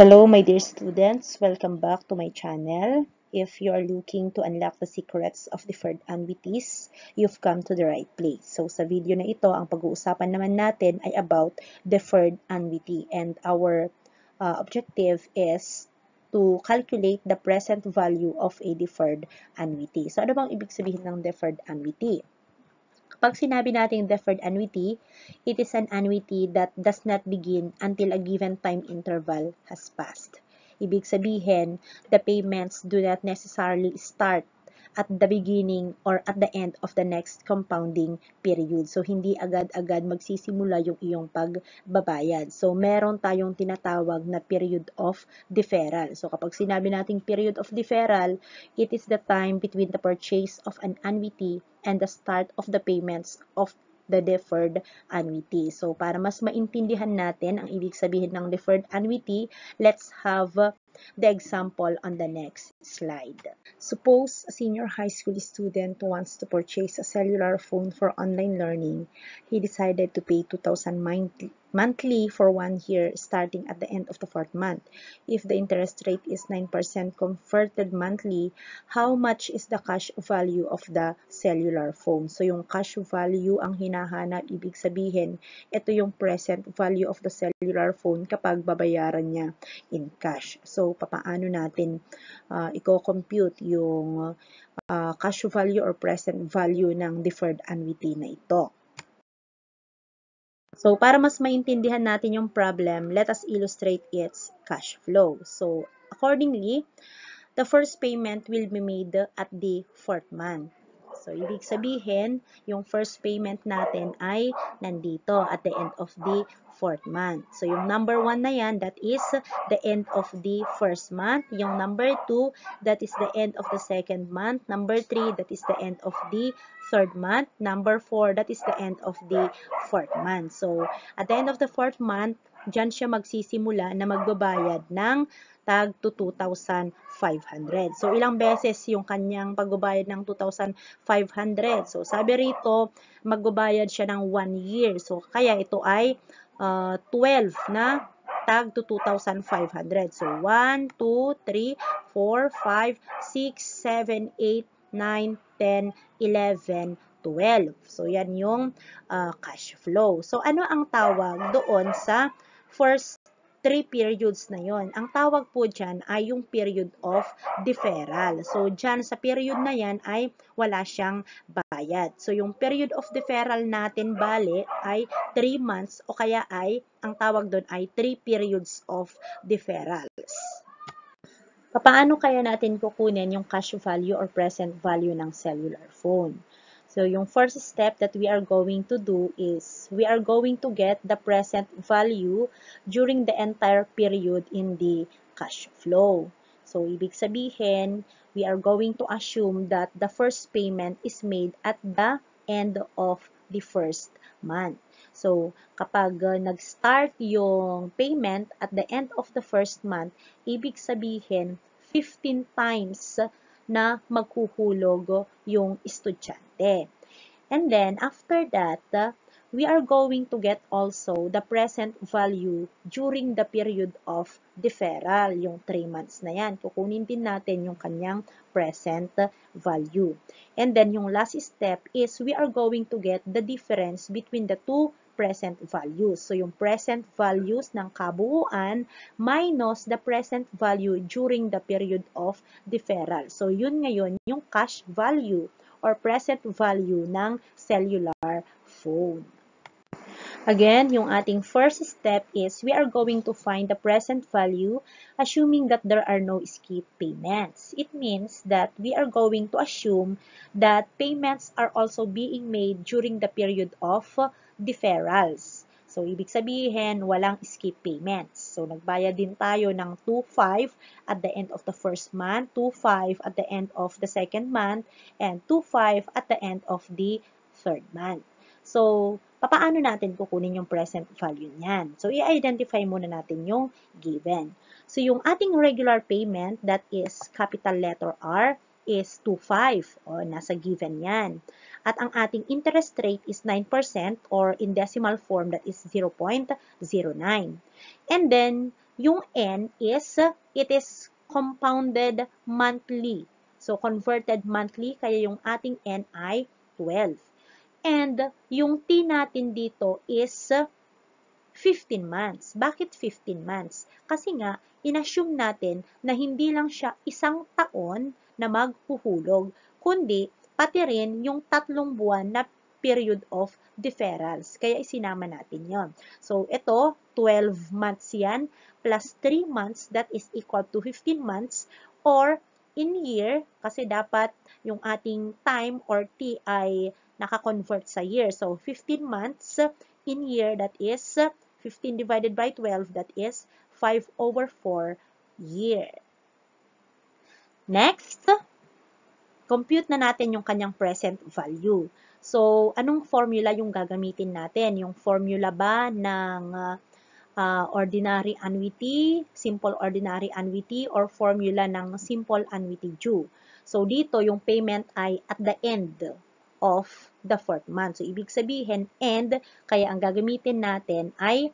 Hello, my dear students. Welcome back to my channel. If you are looking to unlock the secrets of deferred annuities, you've come to the right place. So, sa video na ito, ang pag-uusapan naman natin ay about deferred annuity. And our objective is to calculate the present value of a deferred annuity. So, ano bang ibig sabihin ng deferred annuity? Kapag sinabi natin deferred annuity, it is an annuity that does not begin until a given time interval has passed. Ibig sabihin, the payments do not necessarily start at the beginning or at the end of the next compounding period. So, hindi agad-agad magsisimula yung iyong pagbabayad. So, meron tayong tinatawag na period of deferral. So, kapag sinabi nating period of deferral, it is the time between the purchase of an annuity and the start of the payments of the deferred annuity. So, para mas maintindihan natin ang ibig sabihin ng deferred annuity, let's have the example on the next slide. Suppose a senior high school student wants to purchase a cellular phone for online learning. He decided to pay 2,000 monthly for 1 year starting at the end of the 4th month. If the interest rate is 9% converted monthly, how much is the cash value of the cellular phone? So, yung cash value ang hinahanap, ibig sabihin, ito yung present value of the cellular phone kapag babayaran niya in cash. So, papaano natin i-compute yung cash value or present value ng deferred annuity na ito? So, para mas maintindihan natin yung problem, let us illustrate its cash flow. So, accordingly, the first payment will be made at the 4th month. So, ibig sabihin, yung first payment natin ay nandito at the end of the 4th month. So, yung number 1 na yan, that is the end of the 1st month. Yung number 2, that is the end of the 2nd month. Number 3, that is the end of the 3rd month. Number 4, that is the end of the 4th month. So, at the end of the 4th month, dyan siya magsisimula na magbabayad ng tag to 2,500. So, ilang beses yung kanyang pagbabayad ng 2,500? So, sabi rito, magbabayad siya ng 1 year. So, kaya ito ay 12 na tag to 2,500. So, 1, 2, 3, 4, 5, 6, 7, 8, 9, 10, 11, 12. So, yan yung cash flow. So, ano ang tawag doon sa first 3 periods na yon? Ang tawag po dyan ay yung period of deferral. So, dyan sa period na yan ay wala siyang bayad. So, yung period of deferral natin bale ay 3 months o kaya ay, ang tawag doon ay 3 periods of deferrals. Paano kaya natin kukunin yung cash value or present value ng cellular phone? So, yung first step that we are going to do is we are going to get the present value during the entire period in the cash flow. So, ibig sabihin, we are going to assume that the first payment is made at the end of the first month. So, kapag nag-start yung payment at the end of the first month, ibig sabihin 15 times na maghuhulog yung estudyante. And then, after that, we are going to get also the present value during the period of deferral, yung 3 months na yan. Kukunin din natin yung kanyang present value. And then, yung last step is we are going to get the difference between the two present values. So, yung present values ng kabuuan minus the present value during the period of deferral. So, yun ngayon yung cash value or present value ng cellular phone. Again, yung ating first step is we are going to find the present value assuming that there are no skip payments. It means that we are going to assume that payments are also being made during the period of deferrals. So, ibig sabihin, walang skip payments. So, nagbayad din tayo ng 2,500 at the end of the first month, 2,500 at the end of the second month, and 2,500 at the end of the third month. So, paano natin kukunin yung present value niyan? So, i-identify muna natin yung given. So, yung ating regular payment, that is capital letter R, is 2,500. O, nasa given yan. At ang ating interest rate is 9% or in decimal form, that is 0.09. And then, Yung N is, it is compounded monthly. So, converted monthly, kaya yung ating N ay 12. And yung T natin dito is 15 months. Bakit 15 months? Kasi nga, inassume natin na hindi lang siya isang taon na maghuhulog, kundi pati rin yung 3 buwan na period of deferrals. Kaya isinama natin yon. So, ito, 12 months yan, plus 3 months, that is equal to 15 months, or in year, kasi dapat yung ating time or T ay naka-convert sa year. So, 15 months in year, that is 15 divided by 12, that is 5/4 year. Next, compute na natin yung kanyang present value. So, anong formula yung gagamitin natin? Yung formula ba ng ordinary annuity, simple ordinary annuity, or formula ng simple annuity due? So, dito yung payment ay at the end of the 4th month. So, ibig sabihin, end, kaya ang gagamitin natin ay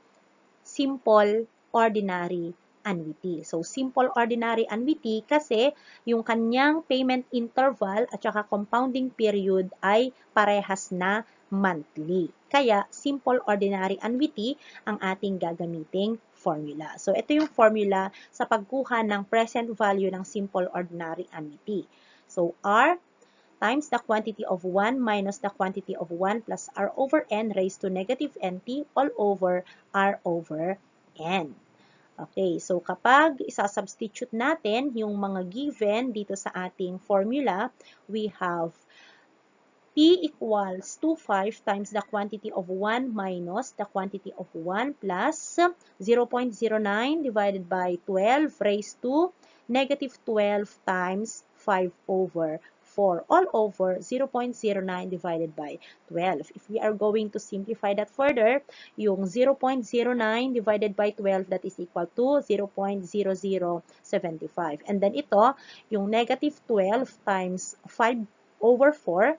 simple ordinary annuity. So, simple ordinary annuity kasi yung kanyang payment interval at saka compounding period ay parehas na monthly. Kaya, simple ordinary annuity ang ating gagamiting formula. So, ito yung formula sa pagkuha ng present value ng simple ordinary annuity. So, R times the quantity of 1 minus the quantity of 1 plus r over n raised to negative nt all over r over n. Okay, so kapag isa-substitute natin yung mga given dito sa ating formula, we have P equals 25 times the quantity of 1 minus the quantity of 1 plus 0.09 divided by 12 raised to negative 12 times 5 over 4 all over 0.09 divided by 12. If we are going to simplify that further, yung 0.09 divided by 12, that is equal to 0.0075. And then ito, yung negative 12 times 5 over 4,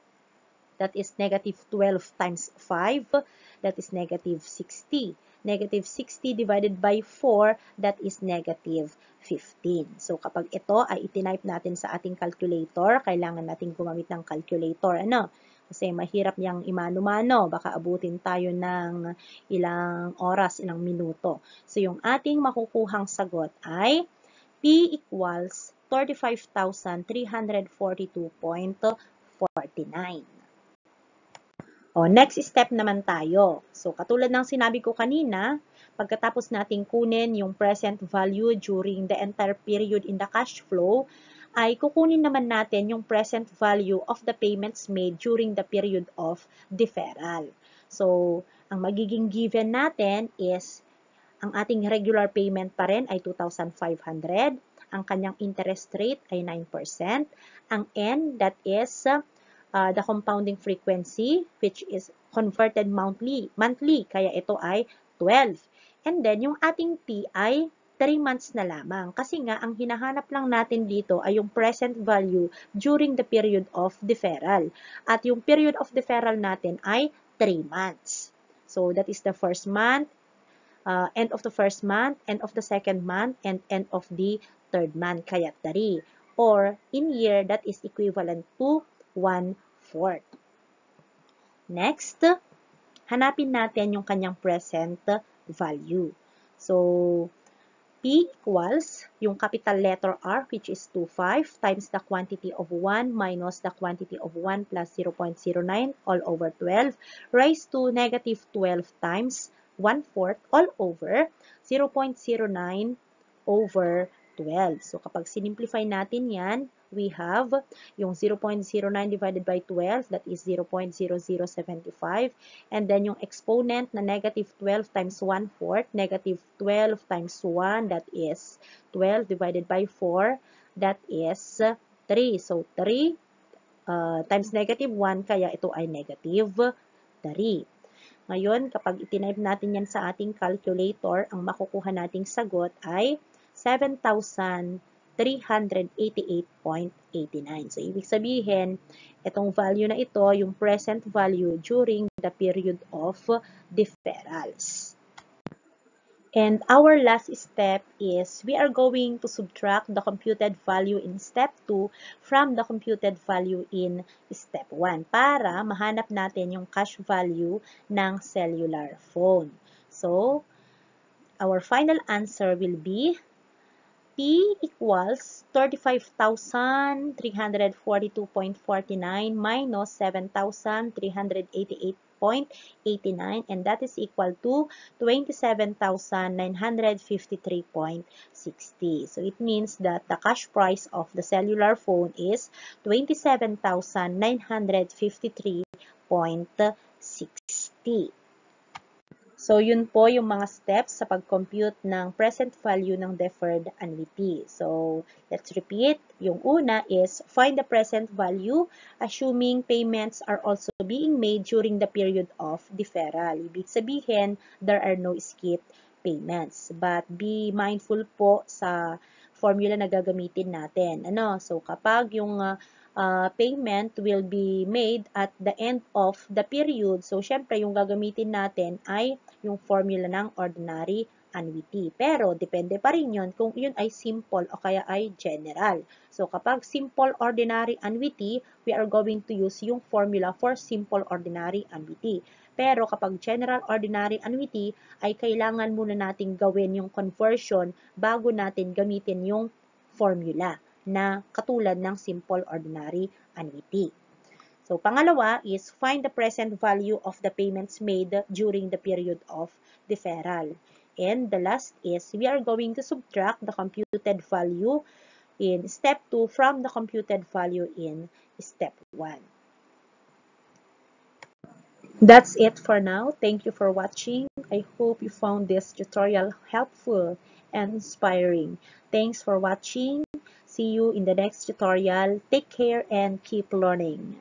that is negative 12 times 5, that is negative 60. Negative 60 divided by 4, that is negative 15. So, kapag ito ay itinype natin sa ating calculator, kailangan natin gumamit ng calculator. Ano? Kasi mahirap niyang imano-mano. Baka abutin tayo ng ilang oras, ilang minuto. So, yung ating makukuhang sagot ay P equals 35,342.49. O, next step naman tayo. So, katulad ng sinabi ko kanina, pagkatapos nating kunin yung present value during the entire period in the cash flow, ay kukunin naman natin yung present value of the payments made during the period of deferral. So, ang magiging given natin is, ang ating regular payment pa rin ay 2,500. Ang kanyang interest rate ay 9%. Ang N, that is the compounding frequency, which is converted monthly, kaya ito ay 12. And then, yung ating T ay 3 months na lamang. Kasi nga, ang hinahanap lang natin dito ay yung present value during the period of deferral. At yung period of deferral natin ay 3 months. So, that is the first month, end of the first month, end of the second month, and end of the third month, kaya 3. Or, in year, that is equivalent to 1/4. Next, hanapin natin yung kanyang present value. So, P equals yung capital letter R, which is 25, times the quantity of 1 minus the quantity of 1 plus 0.09 all over 12 raised to negative 12 times 1/4 all over 0.09 over 12. So, kapag sinimplify natin yan, we have yung 0.09 divided by 12, that is 0.0075. And then yung exponent na negative 12 times 1/4, negative 12 times 1, that is 12 divided by 4, that is 3. So, 3 times negative 1, kaya ito ay negative 3. Ngayon, kapag itinype natin yan sa ating calculator, ang makukuha nating sagot ay 7,388.89. So, ibig sabihin, itong value na ito, yung present value during the period of deferrals. And our last step is we are going to subtract the computed value in step 2 from the computed value in step 1 para mahanap natin yung cash value ng cellular phone. So, our final answer will be P equals 35,342.49 minus 7,388.89, and that is equal to 27,953.60. So it means that the cash price of the cellular phone is 27,953.60. So, yun po yung mga steps sa pag-compute ng present value ng deferred annuity. So, let's repeat. Yung una is find the present value assuming payments are also being made during the period of deferral. Ibig sabihin, there are no skipped payments. But be mindful po sa formula na gagamitin natin. So, kapag yung payment will be made at the end of the period. So, syempre, yung gagamitin natin ay yung formula ng ordinary annuity. Pero, depende pa rin yun kung yun ay simple o kaya ay general. So, kapag simple ordinary annuity, we are going to use yung formula for simple ordinary annuity. Pero, kapag general ordinary annuity, ay kailangan muna nating gawin yung conversion bago natin gamitin yung formula na katulad ng simple ordinary annuity. So, pangalawa is find the present value of the payments made during the period of deferral. And the last is we are going to subtract the computed value in step 2 from the computed value in step 1. That's it for now. Thank you for watching. I hope you found this tutorial helpful and inspiring. Thanks for watching. See you in the next tutorial. Take care and keep learning.